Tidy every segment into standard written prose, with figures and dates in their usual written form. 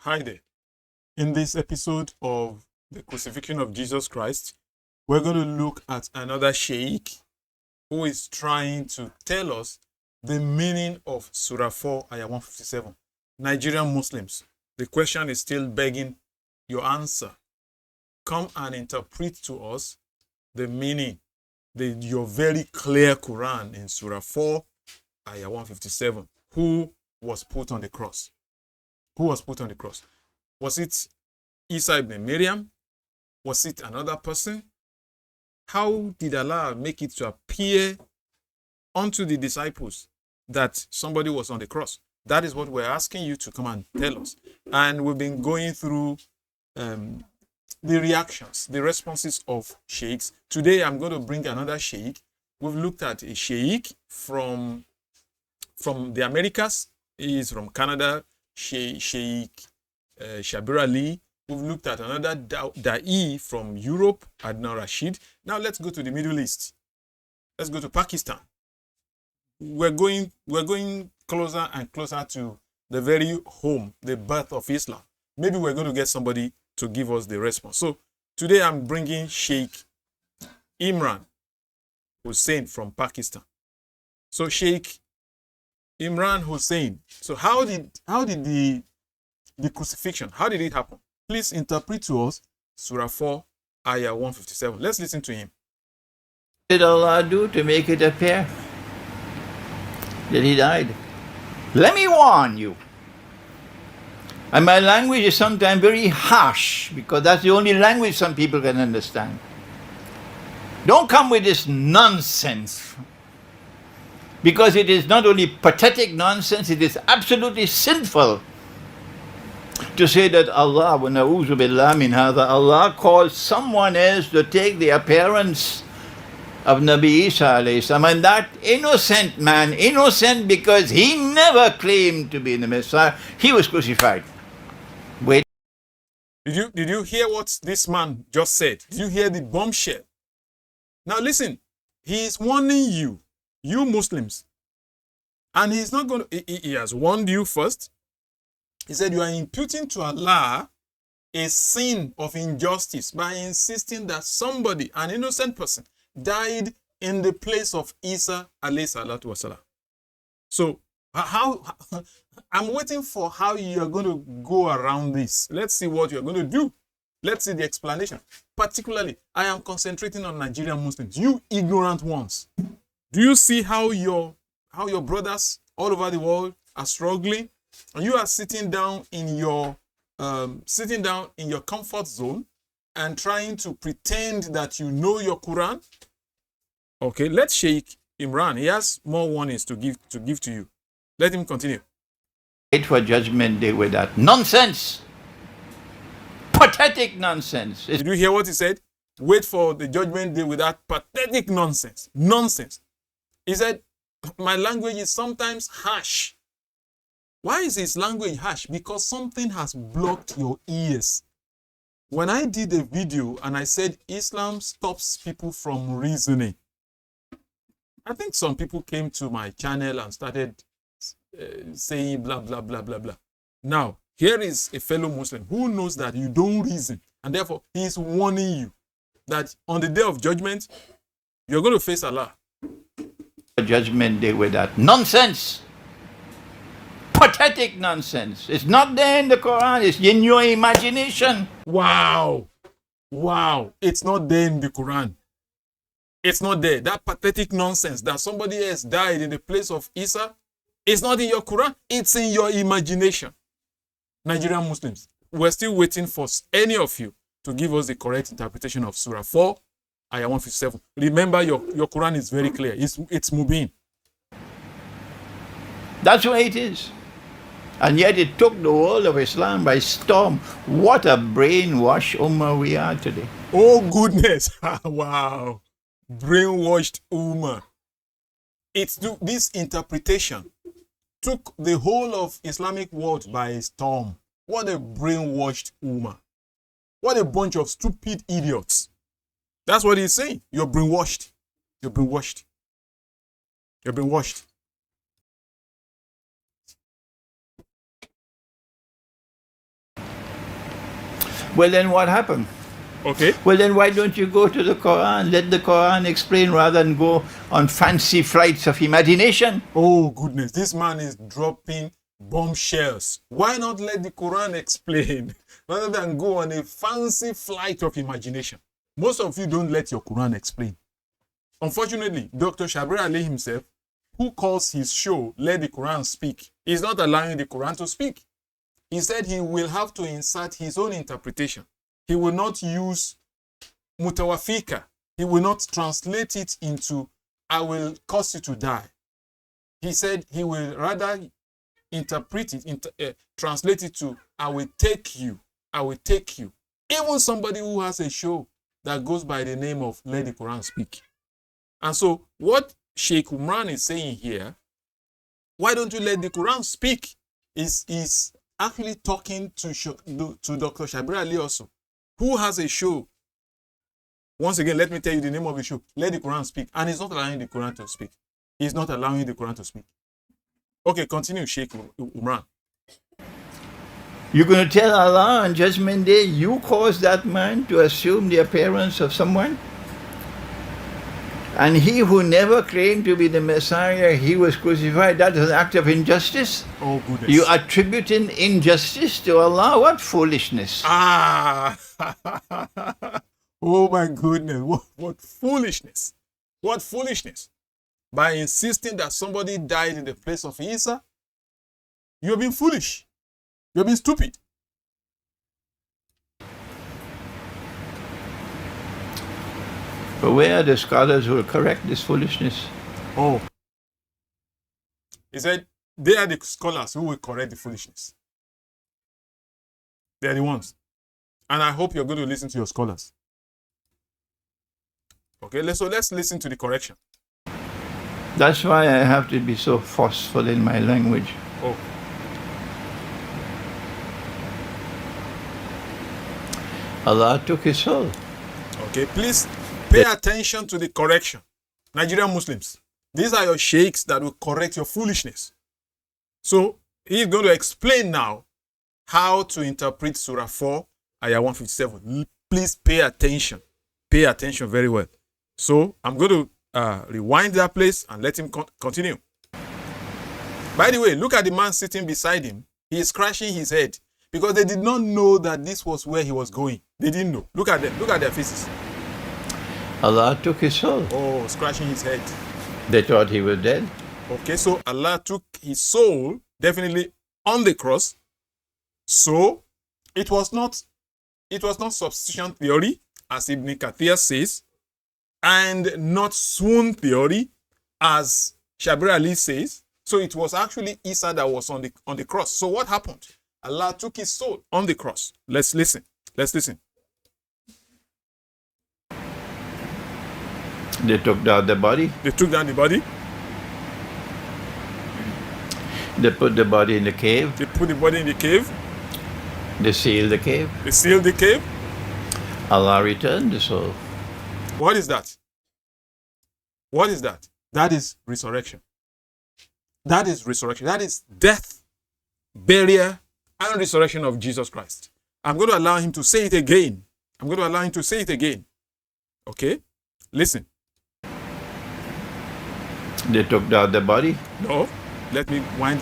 Hi there. In this episode of the Crucifixion of Jesus Christ, we're going to look at another sheikh who is trying to tell us the meaning of Surah 4, Ayah 157. Nigerian Muslims, the question is still begging your answer. Come and interpret to us the meaning, your very clear Quran in Surah 4, Ayah 157. Who was put on the cross? Who was put on the cross? Was it Isa ibn Maryam? Was it another person? How did Allah make it to appear unto the disciples that somebody was on the cross? That is what we're asking you to come and tell us. And we've been going through the reactions, the responses of sheikhs. Today I'm going to bring another sheikh. We've looked at a sheikh from the Americas. He is from Canada, Sheikh Shabir Ali. We've looked at another Da'i from Europe, Adnan Rashid. Now let's go to the Middle East. Let's go to Pakistan. We're going closer and closer to the very home, the birth of Islam. Maybe we're going to get somebody to give us the response. So today I'm bringing Sheikh Imran Hosein from Pakistan. So Sheikh Imran Hosein. So how did the crucifixion, how did it happen? Please interpret to us Surah 4, Ayah 157. Let's listen to him. What did Allah do to make it appear that he died? Let me warn you. And my language is sometimes very harsh because that's the only language some people can understand. Don't come with this nonsense. Because it is not only pathetic nonsense, it is absolutely sinful to say that Allah, wa na'udhu billah min hadha, Allah calls someone else to take the appearance of Nabi Isa alayhi salam, and that innocent man, innocent because he never claimed to be the Messiah, he was crucified. Wait. Did you hear what this man just said? Did you hear the bombshell? Now listen, he is warning you, you Muslims, and he's not going to, he has warned you first. He said you are imputing to Allah a sin of injustice by insisting that somebody, an innocent person, died in the place of Isa alayhi salatu wasalam. So how I'm waiting for how you're going to go around this. Let's see what you're going to do. Let's see the explanation. Particularly, I am concentrating on Nigerian Muslims, you ignorant ones. Do you see how your brothers all over the world are struggling? And you are sitting down in your comfort zone and trying to pretend that you know your Quran. Okay, let's Sheikh Imran. He has more warnings to give to you. Let him continue. Wait for judgment day with that nonsense. Pathetic nonsense. Did you hear what he said? Wait for the judgment day with that pathetic nonsense. Nonsense. He said, my language is sometimes harsh. Why is his language harsh? Because something has blocked your ears. When I did a video and I said Islam stops people from reasoning, I think some people came to my channel and started saying blah, blah, blah, blah, blah. Now, here is a fellow Muslim who knows that you don't reason. And therefore, he is warning you that on the day of judgment, you're going to face Allah. Judgment day with that nonsense. Pathetic nonsense. It's not there in the Quran. It's in your imagination. Wow. It's not there in the Quran. It's not there. That pathetic nonsense that somebody else died in the place of Isa, it's not in your Quran. It's in your imagination. Nigerian Muslims, we're still waiting for any of you to give us the correct interpretation of Surah 4, Ayah 157. Remember, your Quran is very clear. It's Mubin. That's why it is. And yet it took the world of Islam by storm. What a brainwashed ummah we are today. Oh goodness. Wow. Brainwashed ummah. This interpretation took the whole of Islamic world by storm. What a brainwashed ummah. What a bunch of stupid idiots. That's what he's saying. You're brainwashed. You're brainwashed. You're brainwashed. Well, then what happened? Okay. Well, then why don't you go to the Quran? Let the Quran explain rather than go on fancy flights of imagination. Oh, goodness. This man is dropping bombshells. Why not let the Quran explain rather than go on a fancy flight of imagination? Most of you don't let your Quran explain. Unfortunately, Dr. Shabir Ali himself, who calls his show Let the Quran Speak, is not allowing the Quran to speak. He said he will have to insert his own interpretation. He will not use mutawafika. He will not translate it into I will cause you to die. He said he will rather interpret it, translate it to I will take you. I will take you. Even somebody who has a show that goes by the name of Let the Quran Speak. And so what Sheikh Imran is saying here, why don't you let the Quran speak, is actually talking to Dr. Shabir Ali also, who has a show. Once again, let me tell you the name of the show. Let the Quran speak. And he's not allowing the Quran to speak. He's not allowing the Quran to speak. Okay, continue, Sheikh Imran. You're going to tell Allah on Judgment Day, you caused that man to assume the appearance of someone? And he who never claimed to be the Messiah, he was crucified. That is an act of injustice. Oh, goodness. You attributing injustice to Allah? What foolishness. Ah! Oh, my goodness. What foolishness. What foolishness. By insisting that somebody died in the place of Isa, you're being foolish. You're being stupid. But where are the scholars who will correct this foolishness? Oh. He said, they are the scholars who will correct the foolishness. They are the ones. And I hope you're going to listen to your scholars. Okay, so let's listen to the correction. That's why I have to be so forceful in my language. Oh. Allah took his soul. Okay, please pay attention to the correction. Nigerian Muslims, these are your sheikhs that will correct your foolishness. So he's going to explain now how to interpret Surah 4, Ayah 157. Please pay attention. Pay attention very well. So I'm going to rewind that place and let him continue. By the way, look at the man sitting beside him. He is scratching his head because they did not know that this was where he was going. They didn't know. Look at them. Look at their faces. Allah took his soul. Oh, scratching his head. They thought he was dead. Okay, so Allah took his soul definitely on the cross. So it was not substitution theory, as Ibn Kathir says, and not swoon theory, as Shabir Ali says. So it was actually Isa that was on the cross. So what happened? Allah took his soul on the cross. Let's listen. Let's listen. They took down the body. They took down the body. They put the body in the cave. They put the body in the cave. They sealed the cave. They sealed the cave. Allah returned the soul. What is that? What is that? That is resurrection. That is resurrection. That is death, burial, and resurrection of Jesus Christ. I'm going to allow him to say it again. I'm going to allow him to say it again. Okay? Listen. They took down the body. No. Let me wind.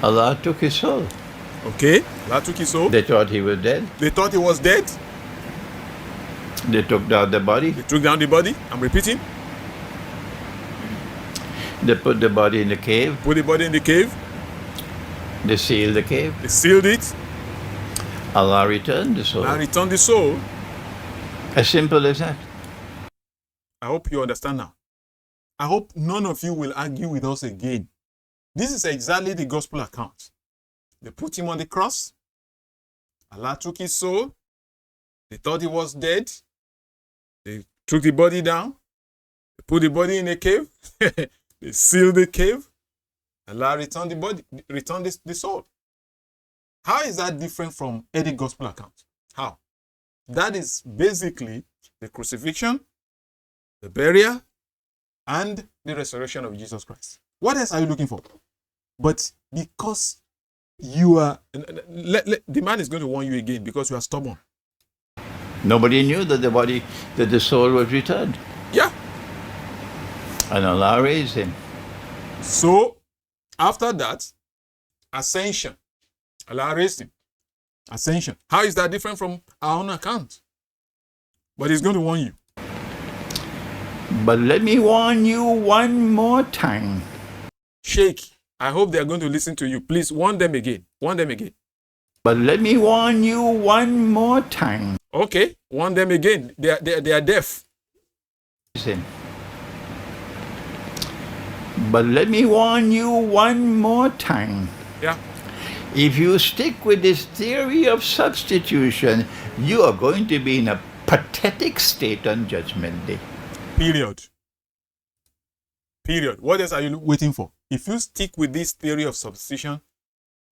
Allah took his soul. Okay. Allah took his soul. They thought he was dead. They thought he was dead. They took down the body. They took down the body. I'm repeating. They put the body in the cave. Put the body in the cave. They sealed the cave. They sealed it. Allah returned the soul. Allah returned the soul. As simple as that. I hope you understand now. I hope none of you will argue with us again. This is exactly the gospel account. They put him on the cross. Allah took his soul. They thought he was dead. They took the body down. They put the body in a cave. They sealed the cave. Allah returned the body, returned the soul. How is that different from any gospel account? How? That is basically the crucifixion, the burial, and the resurrection of Jesus Christ. What else are you looking for? But because you are, the man is going to warn you again because you are stubborn. Nobody knew that the soul was returned. Yeah. And Allah raised him. So, after that, ascension. Allah raised him. Ascension. How is that different from our own account? But he's going to warn you. But let me warn you one more time. Sheikh, I hope they are going to listen to you. Please warn them again. Warn them again. But let me warn you one more time. Okay, warn them again. They are deaf. Listen. But let me warn you one more time. Yeah. If you stick with this theory of substitution, you are going to be in a pathetic state on Judgment Day. Period. Period. What else are you waiting for? If you stick with this theory of substitution,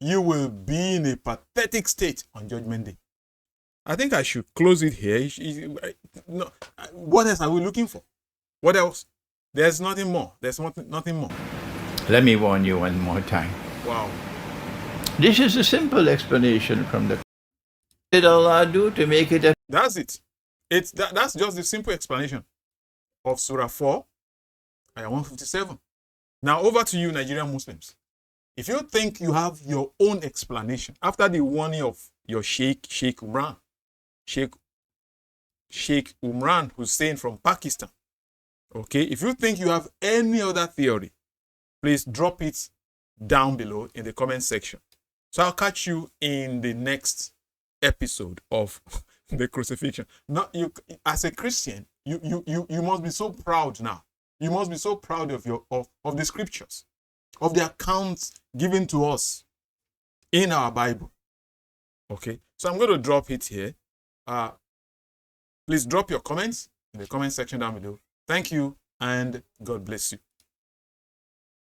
you will be in a pathetic state on Judgment Day. I think I should close it here. No, what else are we looking for? What else? There's nothing more. There's nothing more. Let me warn you one more time. Wow. This is a simple explanation from the... What did Allah do to make it a... That's it. That's just the simple explanation of Surah 4, Ayah 157. Now over to you, Nigerian Muslims. If you think you have your own explanation after the warning of your Sheikh Imran Hosein from Pakistan, okay, if you think you have any other theory, please drop it down below in the comment section. So I'll catch you in the next episode of the Crucifixion. Now, you, as a Christian, you must be so proud now. You must be so proud of of the scriptures, of the accounts given to us in our Bible. Okay, so I'm going to drop it here. Please drop your comments in the comment section down below. Thank you, and God bless you.